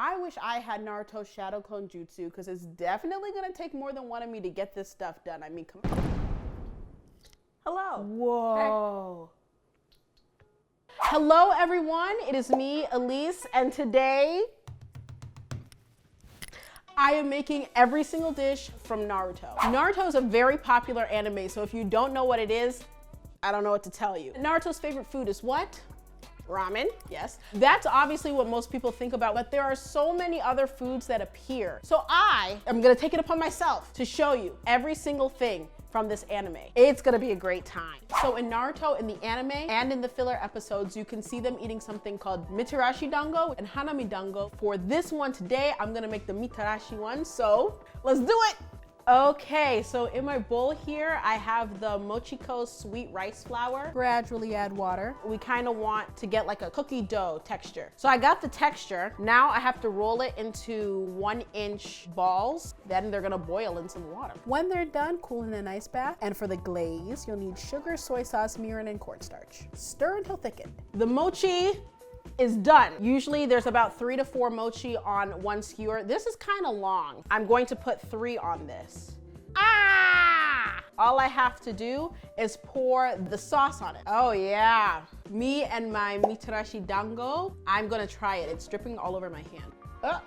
I wish I had Naruto Shadow Clone Jutsu because it's definitely gonna take more than one of me to get this stuff done. I mean, come on. Hello. Whoa. Hey. Hello, everyone. It is me, Elise, and today I am making every single dish from Naruto. Naruto is a very popular anime, so if you don't know what it is, I don't know what to tell you. Naruto's favorite food is what? Ramen, yes. That's obviously what most people think about, but there are so many other foods that appear. So I am gonna take it upon myself to show you every single thing from this anime. It's gonna be a great time. So in Naruto, in the anime, and in the filler episodes, you can see them eating something called Mitarashi dango and Hanami dango. For this one today, I'm gonna make the Mitarashi one, so let's do it. Okay, so in my bowl here, I have the Mochiko sweet rice flour. Gradually add water. We kind of want to get like a cookie dough texture. So I got the texture. Now I have to roll it into 1-inch balls. Then they're gonna boil in some water. When they're done, cool in an ice bath. And for the glaze, you'll need sugar, soy sauce, mirin, and cornstarch. Stir until thickened. The mochi is done. Usually there's about 3 to 4 mochi on one skewer. This is kind of long. I'm going to put 3 on this. All I have to do is pour the sauce on it. Oh yeah. Me and my Mitarashi dango, I'm gonna try it. It's dripping all over my hand.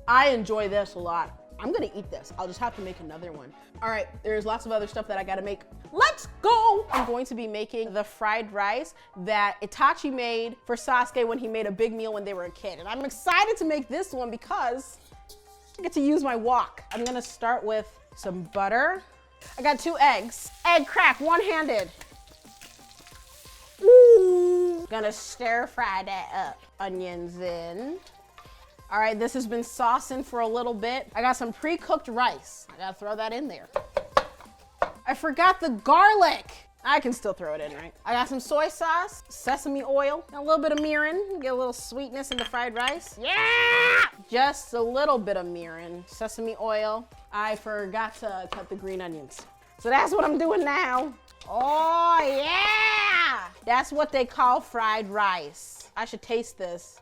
I enjoy this a lot. I'm gonna eat this. I'll just have to make another one. All right, there's lots of other stuff that I gotta make. Let's go! I'm going to be making the fried rice that Itachi made for Sasuke when he made a big meal when they were a kid. And I'm excited to make this one because I get to use my wok. I'm gonna start with some butter. I got 2 eggs. Egg crack, one-handed. Ooh. Gonna stir fry that up. Onions in. All right, this has been saucing for a little bit. I got some pre-cooked rice. I gotta throw that in there. I forgot the garlic. I can still throw it in, right? I got some soy sauce, sesame oil, a little bit of mirin, get a little sweetness in the fried rice. Yeah! Just a little bit of mirin, sesame oil. I forgot to cut the green onions. So that's what I'm doing now. Oh yeah! That's what they call fried rice. I should taste this.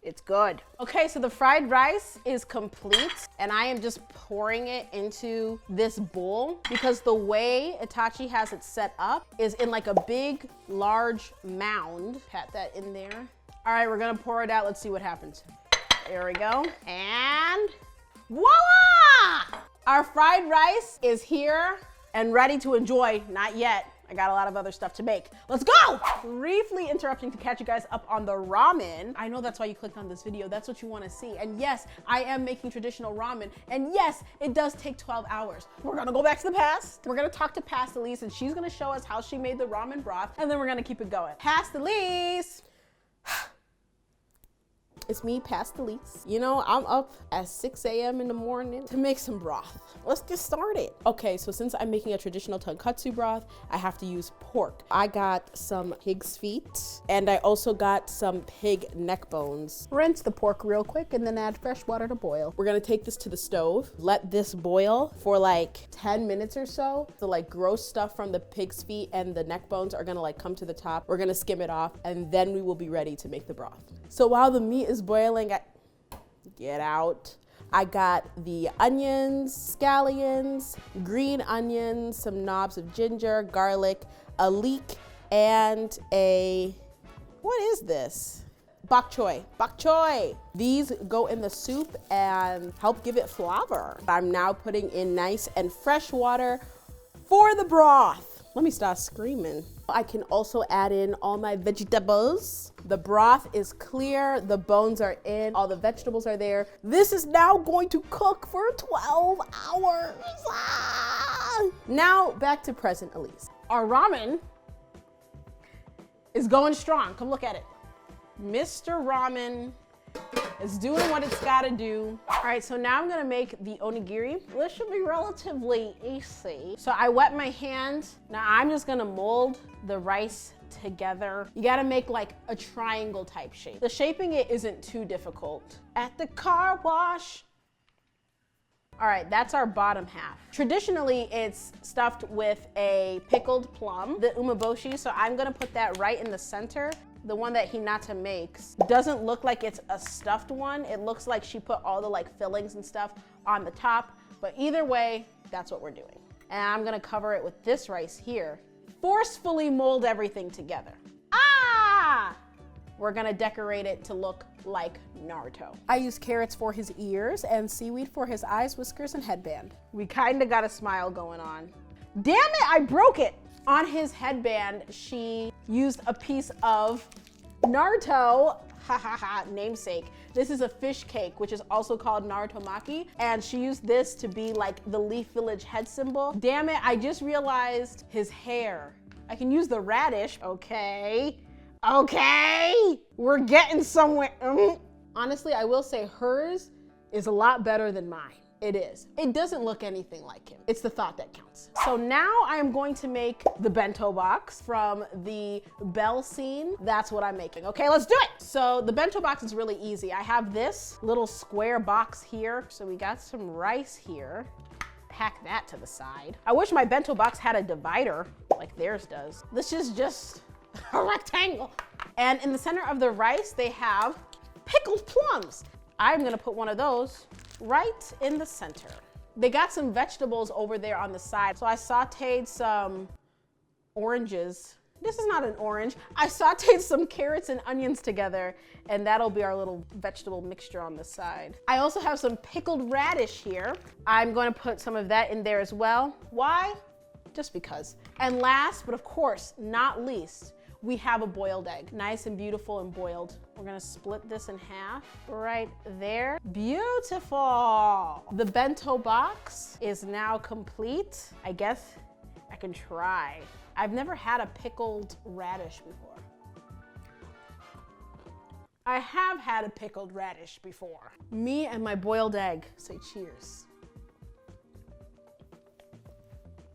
It's good. Okay, so the fried rice is complete and I am just pouring it into this bowl because the way Itachi has it set up is in like a big, large mound. Pat that in there. All right, we're gonna pour it out. Let's see what happens. There we go. And voila! Our fried rice is here and ready to enjoy. Not yet. I got a lot of other stuff to make. Let's go! Briefly interrupting to catch you guys up on the ramen. I know that's why you clicked on this video. That's what you want to see. And yes, I am making traditional ramen. And yes, it does take 12 hours. We're gonna go back to the past. We're gonna talk to Pastelise and she's gonna show us how she made the ramen broth. And then we're gonna keep it going. Pastelise! It's me, Pastelise. You know, I'm up at 6 a.m. in the morning to make some broth. Let's get started. Okay, so since I'm making a traditional tonkatsu broth, I have to use pork. I got some pig's feet and I also got some pig neck bones. Rinse the pork real quick and then add fresh water to boil. We're gonna take this to the stove, let this boil for like 10 minutes or so. The like gross stuff from the pig's feet and the neck bones are gonna like come to the top. We're gonna skim it off and then we will be ready to make the broth. So while the meat is boiling, get out. I got the onions, scallions, green onions, some knobs of ginger, garlic, a leek, and what is this? Bok choy, bok choy. These go in the soup and help give it flavor. I'm now putting in nice and fresh water for the broth. Let me start screaming. I can also add in all my vegetables. The broth is clear, the bones are in, all the vegetables are there. This is now going to cook for 12 hours. Now back to present Elise. Our ramen is going strong. Come look at it. Mr. Ramen is doing what it's gotta do. All right, so now I'm gonna make the onigiri. This should be relatively easy. So I wet my hand. Now I'm just gonna mold the rice together. You gotta make like a triangle type shape. The shaping it isn't too difficult. At the car wash. All right, that's our bottom half. Traditionally, it's stuffed with a pickled plum, the umeboshi, so I'm gonna put that right in the center. the one that Hinata makes, doesn't look like it's a stuffed one. It looks like she put all the like fillings and stuff on the top. But either way, that's what we're doing. And I'm gonna cover it with this rice here. Forcefully mold everything together. Ah! We're gonna decorate it to look like Naruto. I used carrots for his ears and seaweed for his eyes, whiskers, and headband. We kinda got a smile going on. Damn it, I broke it! On his headband, she used a piece of Naruto, namesake. This is a fish cake, which is also called Naruto Maki, and she used this to be like the Leaf Village head symbol. Damn it, I just realized his hair. I can use the radish, okay. Okay, we're getting somewhere. Honestly, I will say hers is a lot better than mine. It is. It doesn't look anything like him. It's the thought that counts. So now I am going to make the bento box from the bell scene. That's what I'm making. Okay, let's do it. So the bento box is really easy. I have this little square box here. So we got some rice here. Pack that to the side. I wish my bento box had a divider like theirs does. This is just a rectangle. And in the center of the rice, they have pickled plums. I'm gonna put one of those right in the center. They got some vegetables over there on the side. So I sauteed some oranges. This is not an orange. I sauteed some carrots and onions together, and that'll be our little vegetable mixture on the side. I also have some pickled radish here. I'm going to put some of that in there as well. Why? Just because. And last, but of course not least, we have a boiled egg, nice and beautiful and boiled. We're gonna split this in half right there. Beautiful. The bento box is now complete. I guess I can try. I've never had a pickled radish before. I have had a pickled radish before. Me and my boiled egg, say cheers.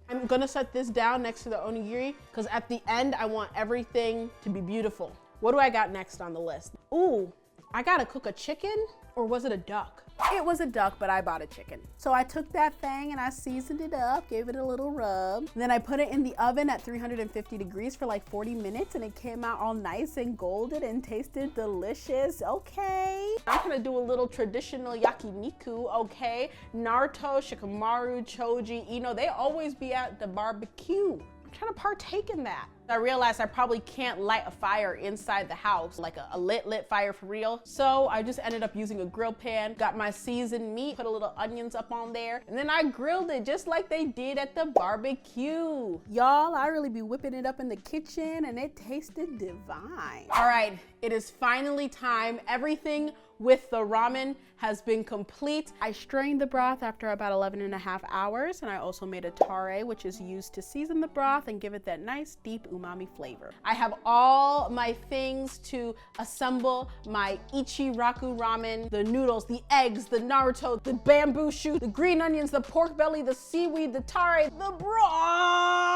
I'm gonna set this down next to the onigiri because at the end, I want everything to be beautiful. What do I got next on the list? Ooh, I gotta cook a chicken, or was it a duck? It was a duck, but I bought a chicken. So I took that thing and I seasoned it up, gave it a little rub. Then I put it in the oven at 350 degrees for like 40 minutes and it came out all nice and golden and tasted delicious, okay. I'm gonna do a little traditional yakiniku, okay. Naruto, Shikamaru, Choji, Ino, they always be at the barbecue. I'm trying to partake in that. I realized I probably can't light a fire inside the house, like a lit fire for real. So I just ended up using a grill pan, got my seasoned meat, put a little onions up on there, and then I grilled it just like they did at the barbecue. Y'all, I really be whipping it up in the kitchen and it tasted divine. All right, it is finally time. Everything with the ramen has been complete. I strained the broth after about 11.5 hours, and I also made a tare, which is used to season the broth and give it that nice deep umami flavor. I have all my things to assemble my Ichiraku ramen, the noodles, the eggs, the Naruto, the bamboo shoot, the green onions, the pork belly, the seaweed, the tare, the broth.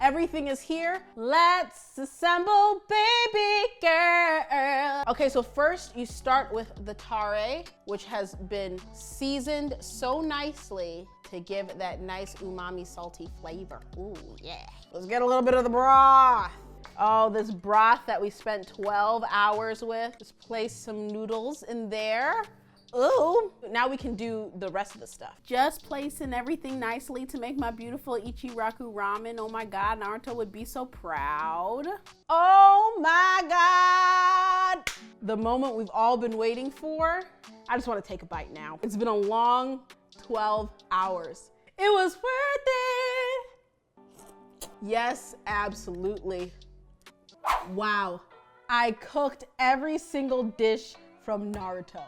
Everything is here. Let's assemble, baby girl. Okay, so first you start with the tare, which has been seasoned so nicely to give that nice umami salty flavor. Ooh, yeah. Let's get a little bit of the broth. Oh, this broth that we spent 12 hours with. Just place some noodles in there. Ooh, now we can do the rest of the stuff. Just placing everything nicely to make my beautiful Ichiraku ramen. Oh my God, Naruto would be so proud. Oh my God. The moment we've all been waiting for. I just want to take a bite now. It's been a long 12 hours. It was worth it. Yes, absolutely. Wow, I cooked every single dish from Naruto.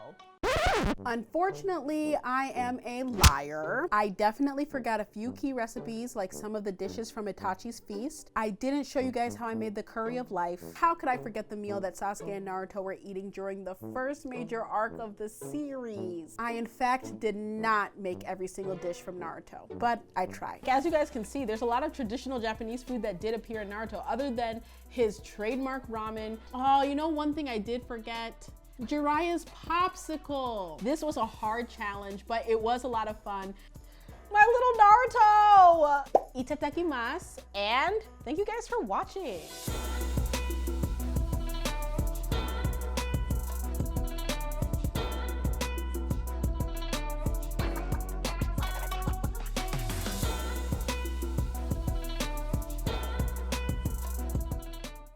Unfortunately, I am a liar. I definitely forgot a few key recipes, like some of the dishes from Itachi's feast. I didn't show you guys how I made the curry of life. How could I forget the meal that Sasuke and Naruto were eating during the first major arc of the series? I, in fact, did not make every single dish from Naruto, but I tried. As you guys can see, there's a lot of traditional Japanese food that did appear in Naruto, other than his trademark ramen. Oh, you know one thing I did forget? Jiraiya's popsicle. This was a hard challenge, but it was a lot of fun. My little Naruto! Itadakimasu, and thank you guys for watching.